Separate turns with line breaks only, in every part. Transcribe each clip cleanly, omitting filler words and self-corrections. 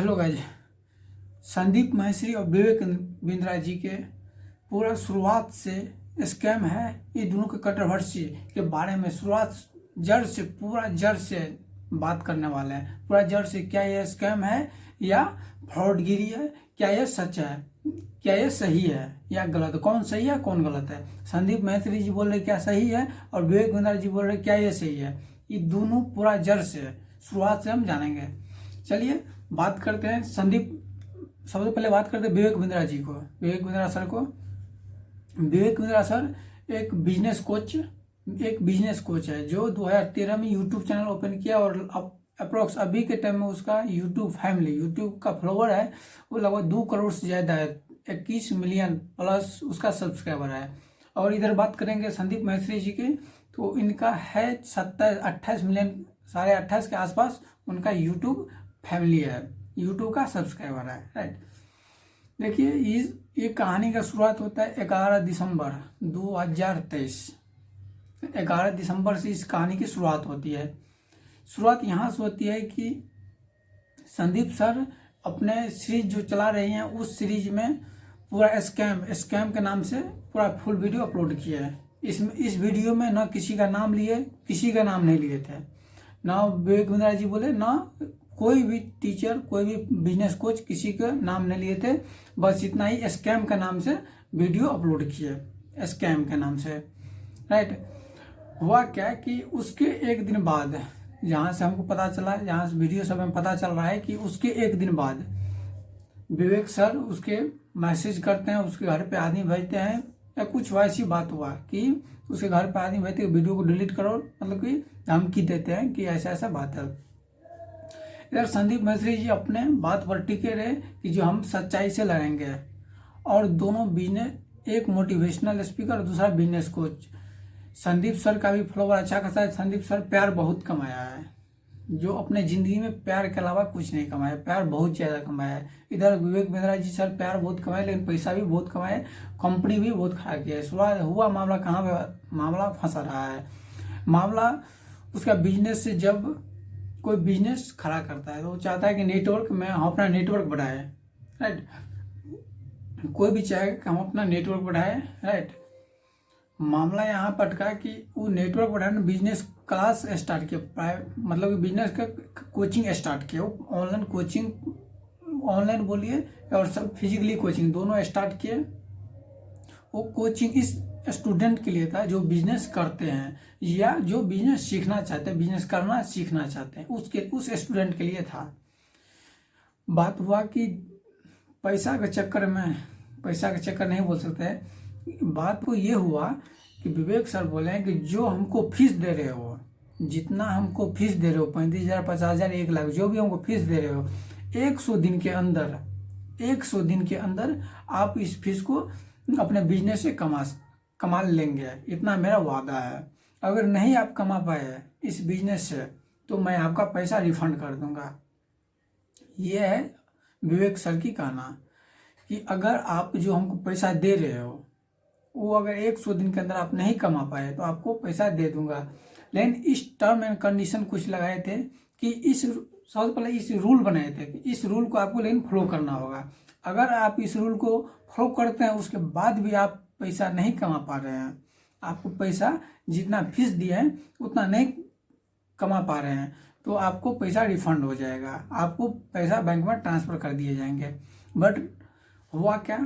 Hello guys. Sandeep Maheshwari और विवेक बिंद्रा जी के पूरा शुरुआत से स्कैम है, ये दोनों के कंट्रोवर्सी के बारे में शुरुआत जड़ से पूरा जड़ से बात करने वाले हैं। पूरा जड़ से क्या ये स्कैम है या फ्रॉडगिरी है, क्या ये सच है, क्या ये सही है या गलत, कौन सही है कौन गलत है। संदीप माहेश्वरी जी बोल रहे क्या सही है और विवेक बिंद्रा जी बोल रहे क्या ये सही है। ये दोनों पूरा जड़ से शुरुआत से हम जानेंगे। चलिए बात करते हैं सबसे पहले बात करते हैं विवेक बिंद्रा जी को, विवेक बिंद्रा सर को। विवेक बिंद्रा सर एक बिजनेस कोच है जो 2013 में यूट्यूब चैनल ओपन किया और अप्रोक्स अभी के टाइम में उसका यूट्यूब का फॉलोवर है वो लगभग 2 करोड़ से ज़्यादा है, 21 मिलियन प्लस उसका सब्सक्राइबर है। और इधर बात करेंगे संदीप माहेश्वरी जी की, तो इनका है 28 मिलियन, 28.5 के आसपास उनका यूट्यूब फैमिली है, यूट्यूब का सब्सक्राइबर है, राइट। देखिए ये कहानी का शुरुआत होता है 11 दिसंबर 2023। 11 दिसंबर से इस कहानी की शुरुआत होती है। शुरुआत यहाँ से होती है कि संदीप सर अपने सीरीज जो चला रहे हैं उस सीरीज में पूरा स्कैम के नाम से पूरा फुल वीडियो अपलोड किया है। इस वीडियो में ना किसी का नाम नहीं लिए थे, ना विवेक बिंद्रा जी बोले, ना कोई भी टीचर, कोई भी बिजनेस कोच किसी का नाम नहीं लिए थे। बस इतना ही स्कैम के नाम से वीडियो अपलोड किए, स्कैम के नाम से, राइट। हुआ क्या कि उसके एक दिन बाद, जहाँ से हमको पता चला, जहाँ से वीडियो सब में पता चल रहा है कि उसके एक दिन बाद विवेक सर उसके मैसेज करते हैं, उसके घर पे आदमी भेजते हैं या कुछ वैसी बात हुआ कि उसके घर पे आदमी भेजते वीडियो को डिलीट करो, मतलब कि धमकी देते हैं कि ऐसा ऐसा बात है। इधर संदीप माहेश्वरी जी अपने बात पर टिके रहे कि जो हम सच्चाई से लड़ेंगे, और दोनों बिजनेस, एक मोटिवेशनल स्पीकर और दूसरा बिजनेस कोच। संदीप सर का भी फॉलोवर अच्छा खासा है। संदीप सर प्यार बहुत कमाया है, जो अपने ज़िंदगी में प्यार के अलावा कुछ नहीं कमाया, प्यार बहुत ज़्यादा कमाया है। इधर विवेक बिंद्रा जी सर प्यार बहुत कमाए लेकिन पैसा भी बहुत कमाए, कंपनी भी बहुत खड़ा किया है। शुरुआत हुआ मामला कहाँ पे, मामला फंसा रहा है, मामला उसका बिजनेस से। जब कोई बिजनेस खड़ा करता है तो वो चाहता है कि नेटवर्क में हम अपना नेटवर्क बढ़ाए, राइट। कोई भी चाहे कि हम अपना नेटवर्क बढ़ाए, राइट। मामला यहाँ पटका कि वो नेटवर्क बढ़ाने बिजनेस क्लास स्टार्ट किया, मतलब बिजनेस का कोचिंग स्टार्ट किया। वो ऑनलाइन कोचिंग, ऑनलाइन बोलिए और सब फिजिकली कोचिंग दोनों स्टार्ट किए। वो कोचिंग इस स्टूडेंट के लिए था जो बिजनेस करते हैं या जो बिजनेस सीखना चाहते हैं, बिजनेस करना सीखना चाहते हैं, उस स्टूडेंट के लिए था। बात हुआ कि पैसा के चक्कर नहीं बोल सकते, बात को ये हुआ कि विवेक सर बोले कि जो हमको फीस दे रहे हो, जितना हमको फीस दे रहे हो, 35,000, 50,000, 1 लाख, जो भी हमको फीस दे रहे हो, 100 दिन के अंदर आप इस फीस को अपने बिजनेस से कमा लेंगे, इतना मेरा वादा है। अगर नहीं आप कमा पाए इस बिजनेस से तो मैं आपका पैसा रिफंड कर दूंगा। ये है विवेक सर की कहना कि अगर आप जो हमको पैसा दे रहे हो वो अगर 100 दिन के अंदर आप नहीं कमा पाए तो आपको पैसा दे दूंगा। लेकिन इस टर्म एंड कंडीशन कुछ लगाए थे कि सबसे पहले इस रूल बनाए थे कि इस रूल को आपको लेकिन फॉलो करना होगा। अगर आप इस रूल को फॉलो करते हैं उसके बाद भी आप पैसा नहीं कमा पा रहे हैं, आपको पैसा जितना फीस दिए हैं उतना नहीं कमा पा रहे हैं, तो आपको पैसा रिफंड हो जाएगा, आपको पैसा बैंक में ट्रांसफ़र कर दिए जाएंगे। बट हुआ क्या,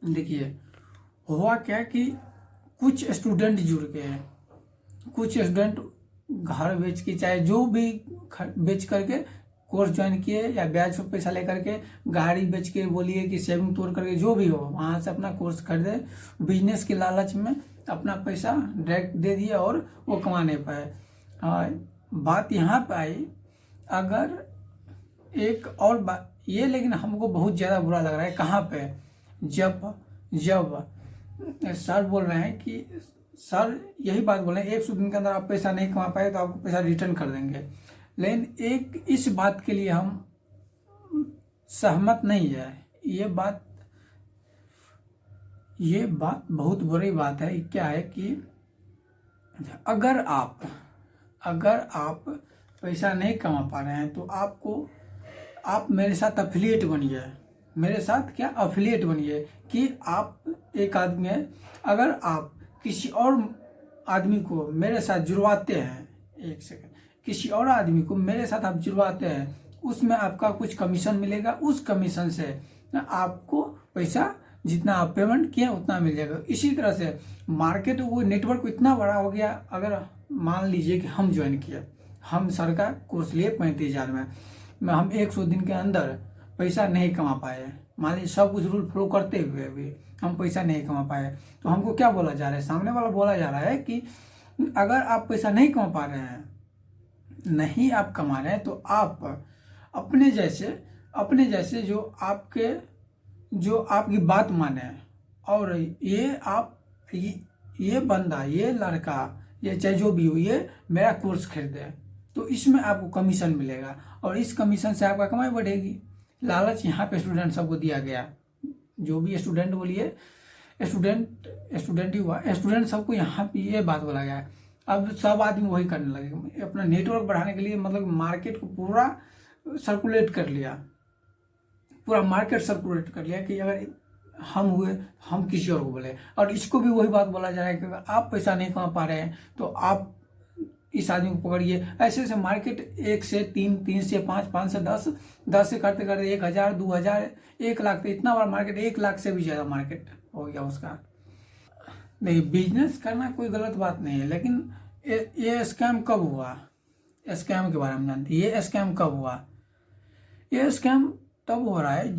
देखिए हुआ क्या कि कुछ स्टूडेंट जुड़ गए, कुछ स्टूडेंट घर बेच के, चाहे जो भी बेच करके कोर्स ज्वाइन किए या ब्याज पर पैसा लेकर के, गाड़ी बेच के बोलिए कि सेविंग तोड़ करके, जो भी हो वहाँ से अपना कोर्स खरीदे, बिजनेस के लालच में अपना पैसा डायरेक्ट दे दिया और वो कमा नहीं पाए। बात यहाँ पे आई, अगर एक और बात ये, लेकिन हमको बहुत ज़्यादा बुरा लग रहा है कहाँ पे, जब सर बोल रहे हैं कि सर यही बात बोल रहे हैं 100 दिन के अंदर आप पैसा नहीं कमा पाए तो आपको पैसा रिटर्न कर देंगे। लेकिन एक इस बात के लिए हम सहमत नहीं है। ये बात बहुत बुरी बात है। क्या है कि अगर आप पैसा नहीं कमा पा रहे हैं तो आपको आप मेरे साथ अफिलिएट बनिए, मेरे साथ क्या अफिलिएट बनिए कि आप एक आदमी है, अगर आप किसी और आदमी को मेरे साथ जुड़वाते हैं, एक सेकंड, किसी और आदमी को मेरे साथ आप जुड़वाते हैं, उसमें आपका कुछ कमीशन मिलेगा, उस कमीशन से आपको पैसा जितना आप पेमेंट किए उतना मिल जाएगा। इसी तरह से मार्केट वो नेटवर्क इतना बड़ा हो गया। अगर मान लीजिए कि हम ज्वाइन किए, हम सर का कोर्स लिए 35,000 में हम 100 दिन के अंदर पैसा नहीं कमा पाए, मान लीजिए सब कुछ रूल फॉलो करते हुए भी हम पैसा नहीं कमा पाए, तो हमको क्या बोला जा रहा है, सामने वाला बोला जा रहा है कि अगर आप पैसा नहीं कमा पा रहे हैं, नहीं आप कमा रहे हैं, तो आप अपने जैसे जो आपकी बात माने, और ये बंदा, ये लड़का, ये चाहे जो भी हो, ये मेरा कोर्स खरीदे, तो इसमें आपको कमीशन मिलेगा और इस कमीशन से आपका कमाई बढ़ेगी। लालच यहाँ पे स्टूडेंट सबको दिया गया, जो भी स्टूडेंट बोलिए, स्टूडेंट ही हुआ, स्टूडेंट सबको यहाँ पे ये बात बोला गया है। अब सब आदमी वही करने लगे, अपना नेटवर्क बढ़ाने के लिए, मतलब मार्केट को पूरा सर्कुलेट कर लिया, पूरा मार्केट सर्कुलेट कर लिया कि अगर हम हुए हम किसी और को बोले। और इसको भी वही बात बोला जा रहा है कि अगर आप पैसा नहीं कमा पा रहे हैं तो आप इस आदमी को पकड़िए। ऐसे मार्केट 1 से 3, 3 से 5, 5 से 10, 10 से करते करते 1,000, 2,000, 1 लाख, तो इतना बड़ा मार्केट, 1 लाख से भी ज़्यादा मार्केट हो गया उसका। नहीं, बिजनेस करना कोई गलत बात नहीं है, लेकिन ये स्कैम कब हुआ, स्कैम के बारे में जानते हैं, ये स्कैम कब हुआ? ये स्कैम तब हो रहा है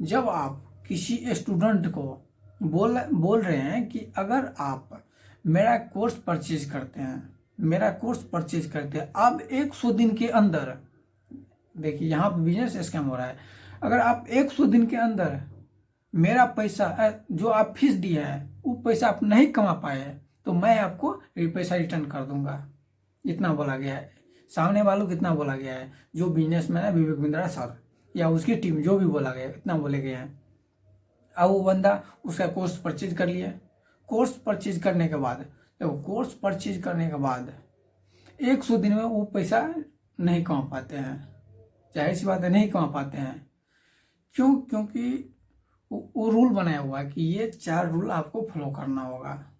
जब आप किसी स्टूडेंट को बोल रहे हैं कि अगर आप मेरा कोर्स परचेज करते हैं, अब 100 दिन के अंदर, देखिए यहाँ पर बिजनेस स्कैम हो रहा है, अगर आप 100 दिन के अंदर मेरा पैसा जो आप फीस दिए हैं वो पैसा आप नहीं कमा पाए तो मैं आपको पैसा रिटर्न कर दूंगा, इतना बोला गया है। सामने वालों को इतना बोला गया है, जो बिजनेसमैन है विवेक बिंद्रा सर या उसकी टीम, जो भी बोला गया इतना बोले गए हैं। अब वो बंदा उसका कोर्स परचेज कर लिया, कोर्स परचेज करने के बाद 100 दिन में वो पैसा नहीं कमा पाते हैं, जाहिर सी बात है नहीं कमा पाते हैं। क्यों? क्योंकि वो रूल बनाया हुआ है कि ये 4 रूल आपको फॉलो करना होगा।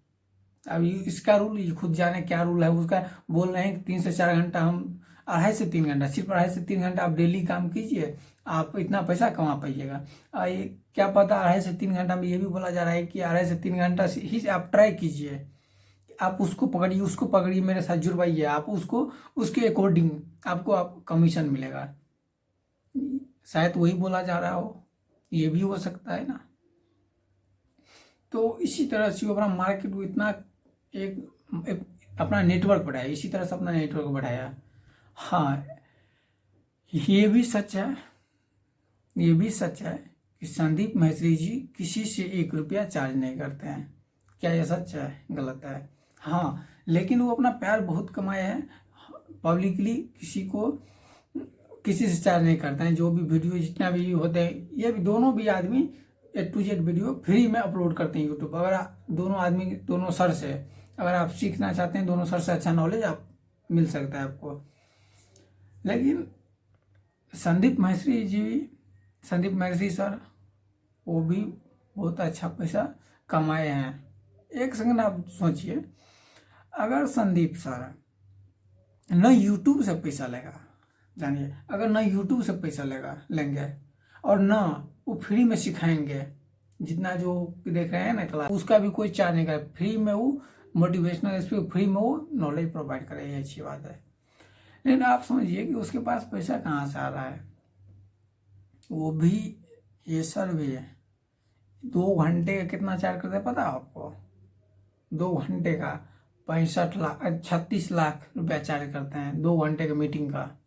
अब इसका रूल ये खुद जाने क्या रूल है उसका, बोल रहे हैं 3 से 4 घंटा, हम 2.5 से 3 घंटा, सिर्फ 2.5 से 3 घंटा आप डेली काम कीजिए, आप इतना पैसा कमा पाइएगा। ये क्या पता 2.5 से 3 घंटा में, ये भी बोला जा रहा है कि 2.5 से 3 घंटा ही आप ट्राई कीजिए, आप उसको पकड़िए, मेरे साथ जुड़वाइए, आप उसके अकॉर्डिंग आपको कमीशन मिलेगा। शायद वही बोला जा रहा हो, ये भी हो सकता है ना। तो इसी तरह से अपना मार्केट को इतना एक अपना नेटवर्क बढ़ाया, इसी तरह से अपना नेटवर्क बढ़ाया। हाँ, ये भी सच है कि संदीप महर्षि जी किसी से 1 रुपया चार्ज नहीं करते हैं। क्या ये सच है? गलत है। हाँ, लेकिन वो अपना प्यार बहुत कमाए हैं पब्लिकली, किसी से चार्ज नहीं करते हैं। जो भी वीडियो जितना भी होते हैं, ये भी दोनों भी आदमी A to Z video free में अपलोड करते हैं यूट्यूब। अगर दोनों सर से अगर आप सीखना चाहते हैं, दोनों सर से अच्छा नॉलेज आप मिल सकता है आपको। लेकिन संदीप महर्षि सर वो भी बहुत अच्छा पैसा कमाए हैं। एक सेकंड आप सोचिए, अगर संदीप सर न यूट्यूब से पैसा लेगा, जानिए, अगर न यूट्यूब से पैसा लेंगे और न वो फ्री में सिखाएंगे, जितना जो देख रहे हैं ना क्लास, उसका भी कोई चार्ज नहीं करे, फ्री में वो मोटिवेशनल स्पीच, फ्री में वो नॉलेज प्रोवाइड करे, ये अच्छी बात है। लेकिन आप समझिए कि उसके पास पैसा कहाँ से आ रहा है। वो भी, ये सर भी है, 2 घंटे का कितना चार्ज करते हैं पता है आपको? 2 घंटे का 36 लाख रुपया चार्ज करते हैं 2 घंटे का मीटिंग का।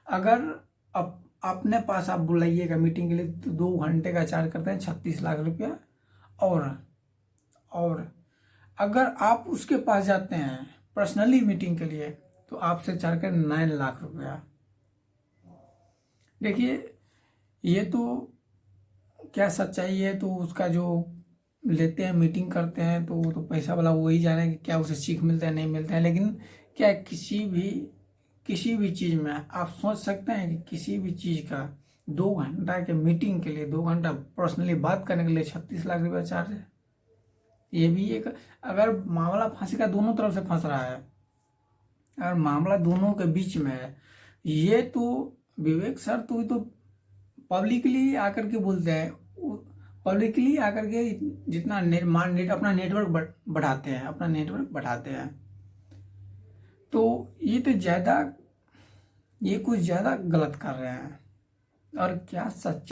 अगर अपने पास आप बुलाइएगा मीटिंग के लिए तो 2 घंटे का चार्ज करते हैं 36 लाख रुपया। और अगर आप उसके पास जाते हैं पर्सनली मीटिंग के लिए तो आपसे चार्ज कर 9 लाख रुपया। देखिए, ये तो क्या सच्चाई है, तो उसका जो लेते हैं मीटिंग करते हैं तो वो तो पैसा वाला वही जाने कि क्या उसे सीख मिलता है नहीं मिलता है। लेकिन क्या किसी भी चीज़ में आप सोच सकते हैं कि किसी भी चीज़ का 2 घंटा के मीटिंग के लिए, 2 घंटा पर्सनली बात करने के लिए 36 लाख रुपया चार्ज है। ये भी एक, अगर मामला फांसी का दोनों तरफ से फंस रहा है, अगर मामला दोनों के बीच में है, ये तो विवेक सर तो पब्लिकली आकर के बोलते हैं, पब्लिकली आकर के जितना अपना नेटवर्क बढ़ाते हैं, अपना नेटवर्क बढ़ाते हैं। तो ये तो ज़्यादा, ये कुछ ज़्यादा गलत कर रहे हैं। और क्या सच